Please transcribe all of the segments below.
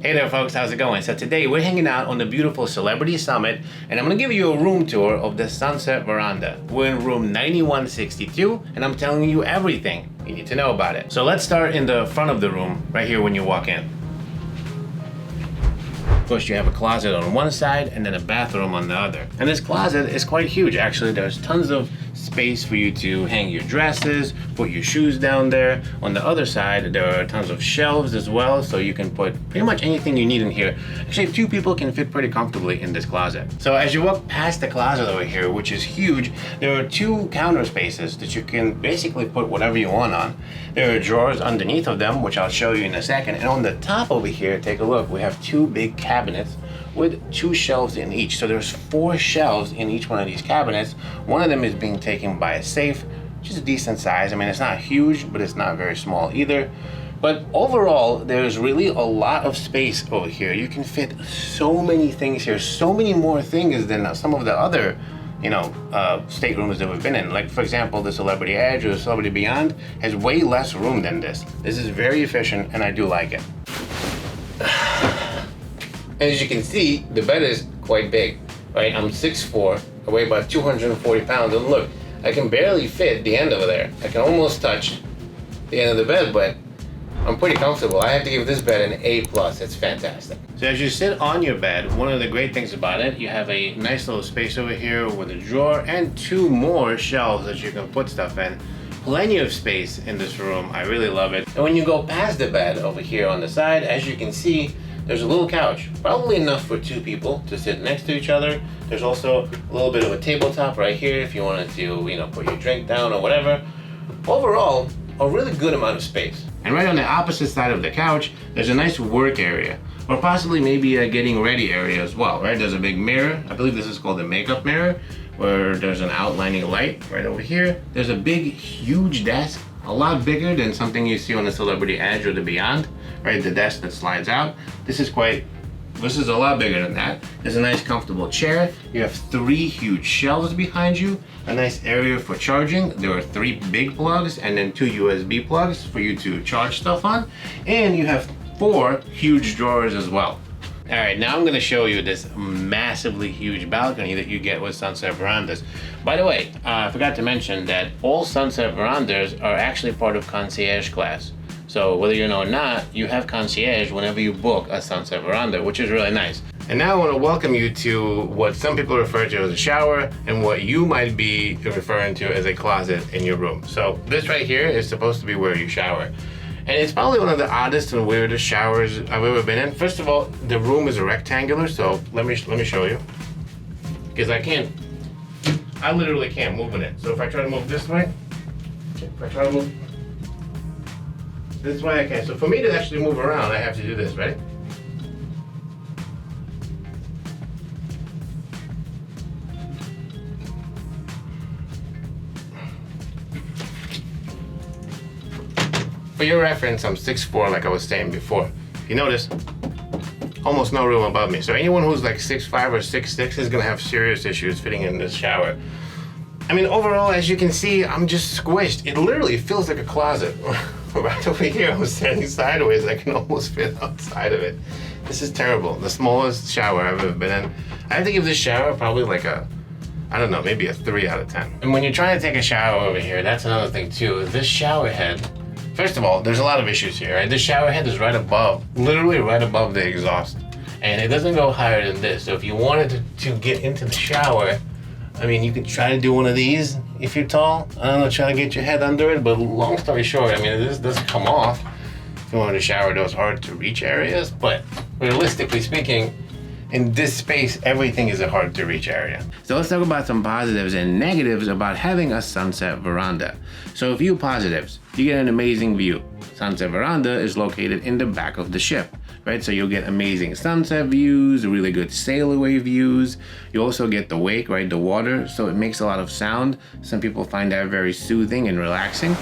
Hey there folks, how's it going? So today we're hanging out on the beautiful Celebrity Summit and I'm going to give you a room tour of the Sunset Veranda. We're in room 9162 and I'm telling you everything you need to know about it. So let's start in the front of the room, right here when you walk in. Of course, you have a closet on one side and then a bathroom on the other. And this closet is quite huge. Actually, there's tons of space for you to hang your dresses, put your shoes down there. On the other side, there are tons of shelves as well, so you can put pretty much anything you need in here. Actually, two people can fit pretty comfortably in this closet. So as you walk past the closet over here, which is huge, there are two counter spaces that you can basically put whatever you want on. There are drawers underneath of them, which I'll show you in a second. And on the top over here, take a look, we have two big cabinets with two shelves in each. So there's 4 shelves in each one of these cabinets. One of them is being taken by a safe, which is a decent size. I mean, it's not huge, but it's not very small either. But overall, there's really a lot of space over here. You can fit so many things here, so many more things than some of the other staterooms that we've been in. Like, for example, the Celebrity Edge or the Celebrity Beyond has way less room than this. This is very efficient and I do like it. As you can see, the bed is quite big, right? I'm 6'4", I weigh about 240 pounds, and look, I can barely fit the end over there. I can almost touch the end of the bed, but I'm pretty comfortable. I have to give this bed an A+, it's fantastic. So as you sit on your bed, one of the great things about it, you have a nice little space over here with a drawer and 2 more shelves that you can put stuff in. Plenty of space in this room, I really love it. And when you go past the bed over here on the side, as you can see, there's a little couch, probably enough for 2 people to sit next to each other. There's also a little bit of a tabletop right here if you wanted to, put your drink down or whatever. Overall, a really good amount of space. And right on the opposite side of the couch, there's a nice work area, or possibly maybe a getting ready area as well, right? There's a big mirror. I believe this is called the makeup mirror, where there's an outlining light right over here. There's a big, huge desk, a lot bigger than something you see on the Celebrity Edge or the Beyond, right? The desk that slides out. This is a lot bigger than that. There's a nice comfortable chair. You have 3 huge shelves behind you, a nice area for charging. There are 3 big plugs and then 2 USB plugs for you to charge stuff on. And you have 4 huge drawers as well. All right, now I'm gonna show you this massively huge balcony that you get with Sunset Verandas. By the way, I forgot to mention that all Sunset Verandas are actually part of concierge class. So whether you know or not, you have concierge whenever you book a Sunset Veranda, which is really nice. And now I want to welcome you to what some people refer to as a shower and what you might be referring to as a closet in your room. So this right here is supposed to be where you shower. And it's probably one of the oddest and weirdest showers I've ever been in. First of all, the room is rectangular, so let me show you. Because I literally can't move in it. So if I try to move this way, this way I can. So for me to actually move around, I have to do this, ready? For your reference, I'm 6'4", like I was saying before. If you notice, almost no room above me. So anyone who's like 6'5" or 6'6" is gonna have serious issues fitting in this shower. I mean, overall, as you can see, I'm just squished. It literally feels like a closet. Right over here, I'm standing sideways. I can almost fit outside of it. This is terrible. The smallest shower I've ever been in. I have to give this shower probably like maybe a 3 out of 10. And when you're trying to take a shower over here, that's another thing too. This shower head, first of all, there's a lot of issues here, right? This shower head is right above, literally right above the exhaust. And it doesn't go higher than this. So if you wanted to get into the shower, I mean, you could try to do one of these if you're tall. I don't know, trying to get your head under it, but long story short, I mean, this doesn't come off if you want to shower those hard to reach areas, but realistically speaking, in this space, everything is a hard to reach area. So let's talk about some positives and negatives about having a Sunset Veranda. So a few positives: you get an amazing view. Sunset Veranda is located in the back of the ship, right? So you'll get amazing sunset views, really good sail away views. You also get the wake, right? The water, so it makes a lot of sound. Some people find that very soothing and relaxing.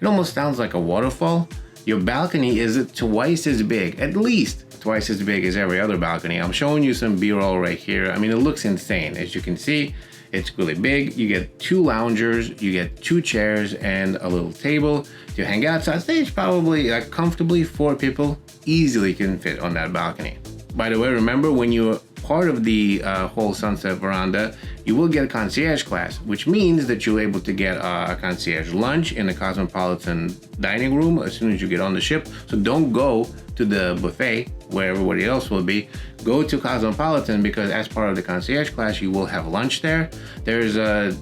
It almost sounds like a waterfall. Your balcony is twice as big, at least twice as big as every other balcony. I'm showing you some B-roll right here. I mean, it looks insane. As you can see, it's really big. You get 2 loungers, you get 2 chairs and a little table to hang out. So I'd say it's probably comfortably 4 people easily can fit on that balcony. By the way, remember when you're part of the whole Sunset Veranda, you will get a concierge class, which means that you're able to get a concierge lunch in the Cosmopolitan dining room as soon as you get on the ship. So don't go to the buffet where everybody else will be. Go to Cosmopolitan, because as part of the concierge class, you will have lunch there. There's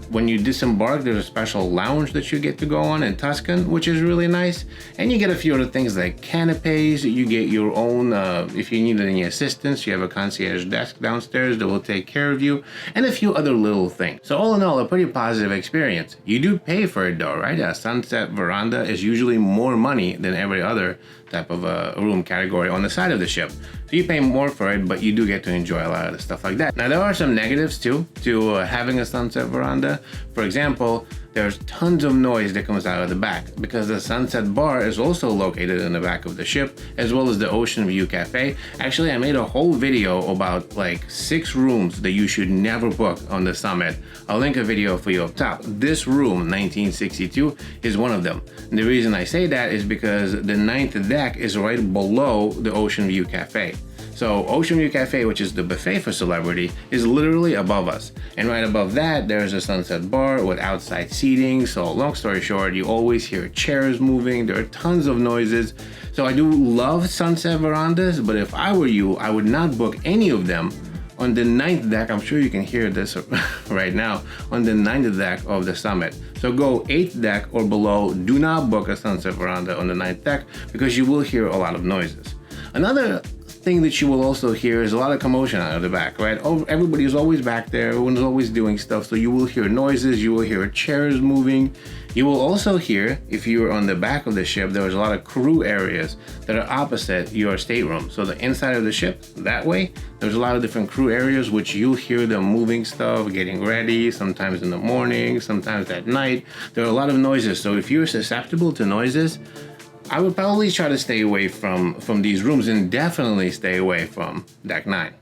when you disembark, there's a special lounge that you get to go on in Tuscan, which is really nice. And you get a few other things like canapes. You get your own, if you need any assistance, you have a concierge desk downstairs that will take care of you, and a few other little things. So all in all, a pretty positive experience. You do pay for it though, right? A Sunset Veranda is usually more money than every other type of room category on the side of the ship. So you pay more for it, but you do get to enjoy a lot of the stuff like that. Now there are some negatives too to having a Sunset Veranda. For example, there's tons of noise that comes out of the back because the Sunset Bar is also located in the back of the ship, as well as the Ocean View Cafe. Actually, I made a whole video about like 6 rooms that you should never book on the summit. I'll link a video for you up top. This room, 1962, is one of them. And the reason I say that is because the 9th deck is right below the Ocean View Cafe. So Ocean View Cafe, which is the buffet for celebrity, is literally above us. And right above that, there's a Sunset Bar with outside seating. So long story short, you always hear chairs moving. There are tons of noises. So I do love Sunset Verandas, but if I were you, I would not book any of them on the 9th deck. I'm sure you can hear this right now, on the 9th deck of the summit. So go 8th deck or below. Do not book a Sunset Veranda on the 9th deck because you will hear a lot of noises. Another thing that you will also hear is a lot of commotion out of the back, right? Everybody is always back there. Everyone's always doing stuff. So you will hear noises. You will hear chairs moving. You will also hear, if you're on the back of the ship, there's a lot of crew areas that are opposite your stateroom. So the inside of the ship, that way, there's a lot of different crew areas, which you'll hear them moving stuff, getting ready, sometimes in the morning, sometimes at night. There are a lot of noises. So if you're susceptible to noises, I would probably try to stay away from these rooms, and definitely stay away from deck 9.